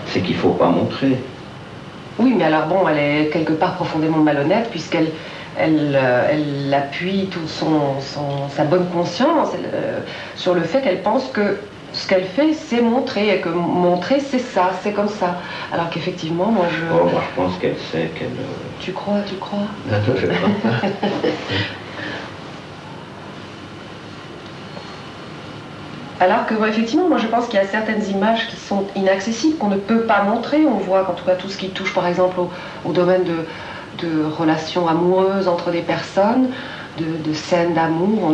C'est qu'il ne faut pas montrer. Oui, mais alors bon, elle est quelque part profondément malhonnête puisqu'elle elle appuie toute sa bonne conscience sur le fait qu'elle pense que ce qu'elle fait, c'est montrer, et que montrer, c'est ça, c'est comme ça. Alors qu'effectivement, moi je... Oh, moi je pense qu'elle sait qu'elle... Tu crois? Non, je ne crois pas. Alors que, effectivement, moi je pense qu'il y a certaines images qui sont inaccessibles, qu'on ne peut pas montrer. On voit qu'en tout cas tout ce qui touche par exemple au domaine de relations amoureuses entre des personnes, de scènes d'amour,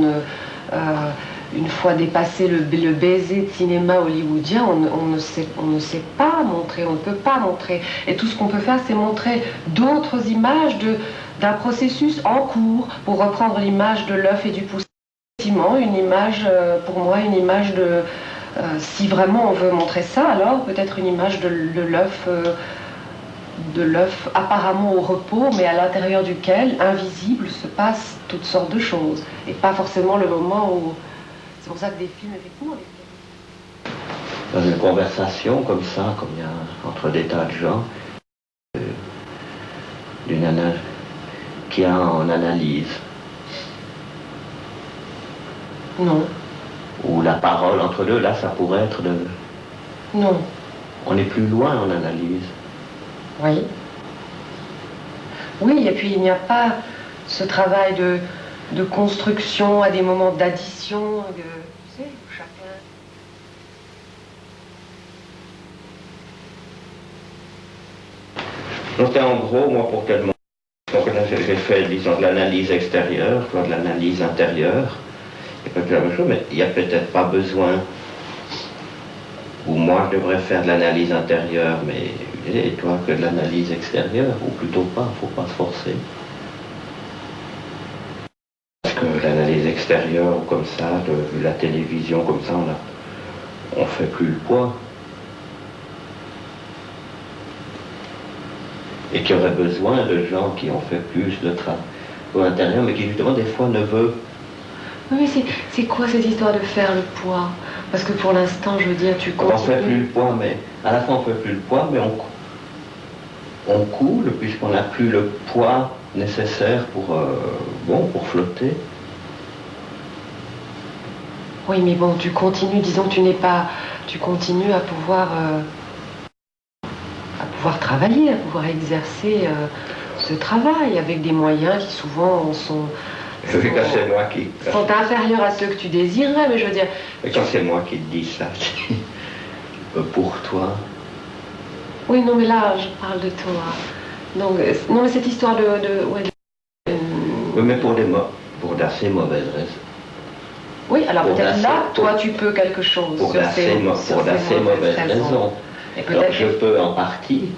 une fois dépassé le baiser de cinéma hollywoodien, on ne sait pas montrer, on ne peut pas montrer. Et tout ce qu'on peut faire, c'est montrer d'autres images d'un processus en cours, pour reprendre l'image de l'œuf et du poussin. Effectivement, une image, pour moi, une image de... si vraiment on veut montrer ça, alors peut-être une image de l'œuf apparemment au repos, mais à l'intérieur duquel, invisible, se passent toutes sortes de choses. Et pas forcément le moment où... C'est pour ça que des films, effectivement... Dans une conversation comme ça, comme il y a entre des tas de gens, d'une nana qui a en analyse. Non. Ou la parole entre deux, là ça pourrait être de... Non. On est plus loin en analyse. Oui. Oui, et puis il n'y a pas ce travail de construction à des moments d'addition, tu sais, où chacun... Donc en gros, moi pour tellement... Donc là j'ai fait, disons, de l'analyse extérieure, de l'analyse intérieure. Il n'y a pas la même chose, mais il n'y a peut-être pas besoin, ou moi je devrais faire de l'analyse intérieure, mais et toi que de l'analyse extérieure, ou plutôt pas, il ne faut pas se forcer. Parce que l'analyse extérieure, comme ça, de la télévision, comme ça, on ne fait plus le poids. Et qu'il y aurait besoin de gens qui ont fait plus de travail à l'intérieur, mais qui justement des fois ne veulent. Oui, mais c'est quoi cette histoire de faire le poids? Parce que pour l'instant, je veux dire, tu continues... On ne fait plus le poids, mais à la fin on ne fait plus le poids, mais on coule, puisqu'on n'a plus le poids nécessaire pour flotter. Oui, mais bon, tu continues, disons que tu n'es pas... Tu continues à pouvoir travailler, à pouvoir exercer ce travail avec des moyens qui souvent sont inférieurs à ceux que tu désirerais, mais je veux dire... Et quand c'est moi qui te dis ça, pour toi... Oui, non, mais là, je parle de toi. Donc, non, mais cette histoire Oui, mais pour d'assez mauvaises raisons. Oui, alors peut-être là, toi, tu peux quelque chose. Pour d'assez mauvaises raisons. Alors, je peux en partie,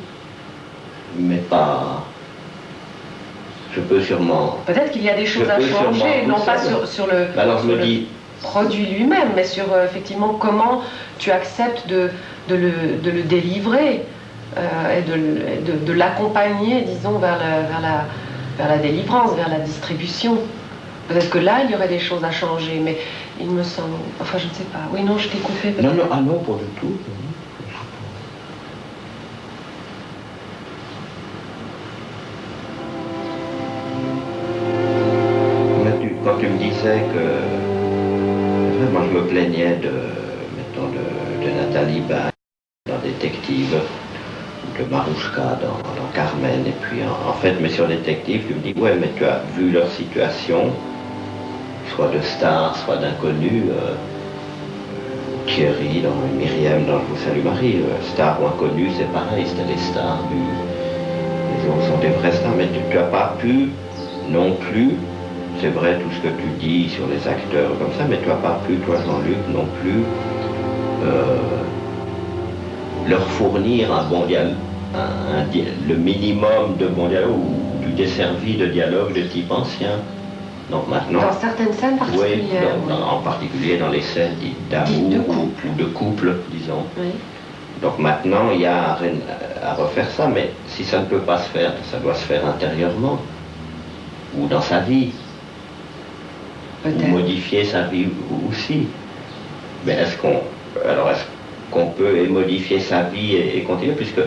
mais pas... Je peux sûrement... Peut-être qu'il y a des choses à changer, non pas sur le, alors, sur le produit lui-même, mais sur effectivement comment tu acceptes de le délivrer et de l'accompagner, disons, vers la délivrance, vers la distribution. Peut-être que là, il y aurait des choses à changer, mais il me semble... Enfin, je ne sais pas. Oui, non, je t'ai coupé peut-être. Non, ah non, pas du tout. Quand tu me disais que... Moi, je me plaignais de Nathalie Baye dans Détective, de Marouchka dans Carmen, et puis en fait, mais sur Détective, tu me dis, ouais, mais tu as vu leur situation, soit de stars, soit d'inconnus, Thierry, dans Myriam, dans Je vous salue Marie, star ou inconnu, c'est pareil, c'était les stars les autres sont des vrais stars, mais tu n'as pas pu non plus, c'est vrai tout ce que tu dis sur les acteurs comme ça, mais tu n'as pas pu, toi Jean-Luc, non plus leur fournir un bon dialogue, le minimum de bon dialogue ou du desservi de dialogue de type ancien. Donc maintenant, dans certaines scènes particulières. Oui, en particulier dans les scènes d'amour ou de couple, disons. Oui. Donc maintenant, il y a à refaire ça, mais si ça ne peut pas se faire, ça doit se faire intérieurement, ou dans sa vie, ou modifier sa vie aussi. Mais est-ce qu'on peut modifier sa vie et continuer, puisque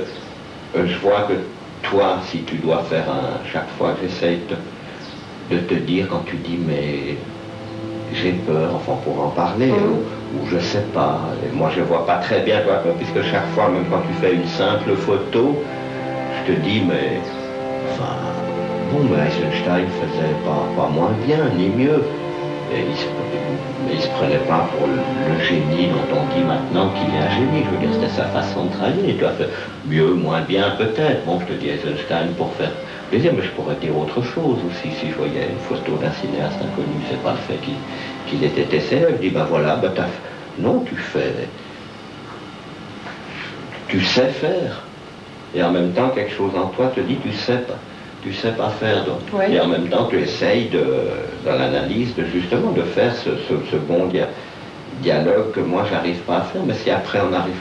je vois que toi, si tu dois faire chaque fois que j'essaye de te dire, quand tu dis mais j'ai peur, enfin pour en parler, ou je sais pas, et moi je vois pas très bien quoi, puisque chaque fois, même quand tu fais une simple photo, je te dis mais enfin bon, mais Eisenstein faisait pas moins bien ni mieux, et il se prenait pas pour le génie dont on dit maintenant qu'il est un génie. Je veux dire, c'était sa façon de travailler. Tu as fait mieux, moins bien peut-être. Bon, je te dis Eisenstein pour faire plaisir, mais je pourrais dire autre chose aussi. Si je voyais une photo d'un cinéaste inconnu, c'est pas le fait qu'il était tes élèves. Je dis, ben voilà, ben non, tu sais faire. Et en même temps, quelque chose en toi te dit, tu sais pas faire. Donc. Oui. Et en même temps, tu essayes dans l'analyse, justement, de faire ce bon dialogue que moi, j'arrive pas à faire, mais si après on arrive...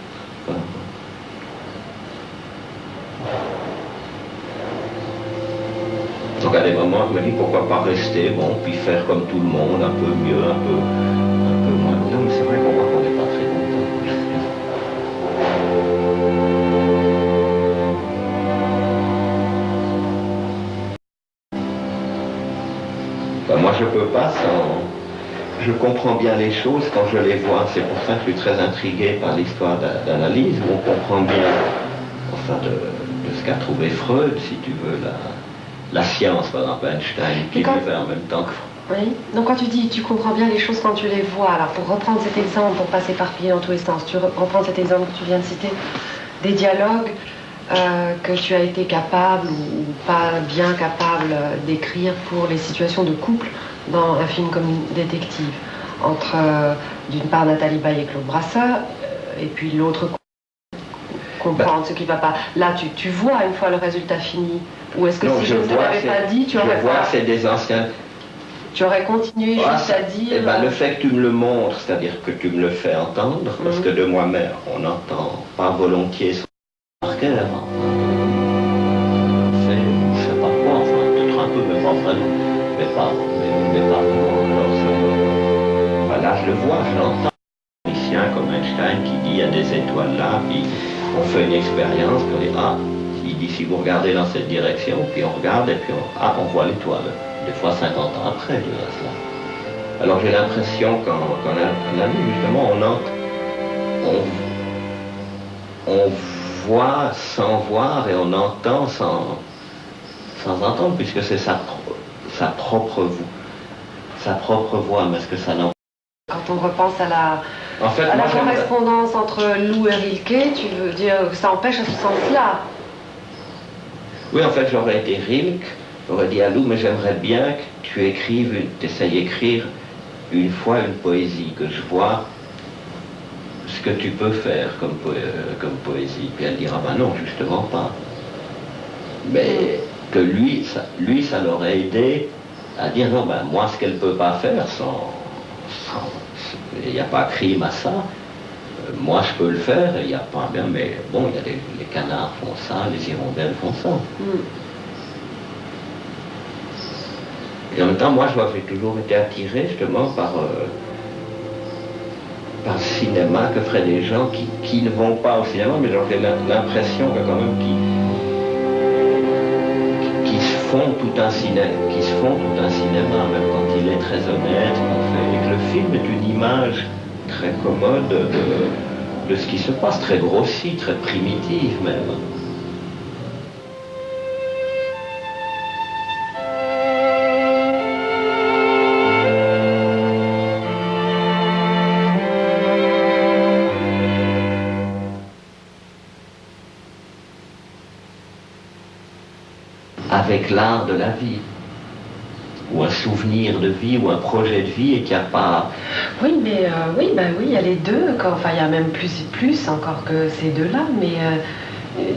Donc à des moments, je me dis, pourquoi pas rester, bon, puis faire comme tout le monde, un peu mieux, un peu moins. Non, mais c'est vrai qu'on voit qu'on n'est pas très content. Moi, je peux pas sans... Je comprends bien les choses quand je les vois. C'est pour ça que je suis très intrigué par l'histoire d'analyse, où on comprend bien, enfin, de ce qu'a trouvé Freud, si tu veux, la science, par exemple, Einstein, qui vivait en même temps que... Oui, donc quand tu dis tu comprends bien les choses quand tu les vois, alors pour reprendre cet exemple, pour pas s'éparpiller dans tous les sens, tu reprends cet exemple que tu viens de citer, des dialogues que tu as été capable ou pas bien capable d'écrire pour les situations de couple dans un film comme Détective, entre d'une part Nathalie Baye et Claude Brasseur, et puis l'autre comprendre ce qui va pas. Là, tu vois une fois le résultat fini, ou est-ce que non, si je ne te l'avais pas dit, tu aurais pas... c'est des anciens... Tu aurais continué juste à dire... Eh ben, le fait que tu me le montres, c'est-à-dire que tu me le fais entendre, parce que de moi-même, on n'entend pas volontiers son marqueur. Je sais pas quoi, enfin, peut-être un peu, mais pas vraiment. Mais pas vraiment. Alors, là, je le vois, je l'entends. Un physicien comme Einstein qui dit il y a des étoiles là, puis on fait une expérience, puis on dit ah, il dit si vous regardez dans cette direction, puis on regarde, et puis on voit l'étoile. Des fois 50 ans après, je dirais cela. Alors j'ai l'impression qu'en analyse, justement, on voit sans voir et on entend sans entendre, puisque c'est sa propre voix, mais est-ce que ça n'en... Quand on repense à la correspondance entre Lou et Rilke, tu veux dire que ça empêche à ce sens-là? Oui, en fait, j'aurais été Rilke, j'aurais dit à Lou, mais j'aimerais bien que tu essayes d'écrire une fois une poésie, que je vois ce que tu peux faire comme poésie. Puis elle dira, ben non, justement pas. Mais que lui, ça l'aurait aidé à dire, non, ben moi, ce qu'elle peut pas faire, il n'y a pas crime à ça. Moi, je peux le faire, il n'y a pas bien, mais bon, il y a les canards font ça, les hirondelles font ça. Et en même temps, moi, je vois que j'ai toujours été attiré justement par le cinéma que feraient des gens qui ne vont pas au cinéma, mais j'ai l'impression que quand même qui se font tout un cinéma, même quand il est très honnête, et que le film est une image très commode de ce qui se passe, très grossie, très primitive même. Avec l'art de la vie, ou un souvenir de vie, ou un projet de vie, et qu'il n'y a pas... Oui, mais oui, il y a les deux, enfin il y a même plus encore que ces deux-là, mais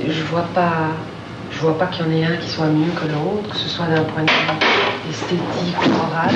je vois pas qu'il y en ait un qui soit mieux que l'autre, que ce soit d'un point de vue esthétique ou moral.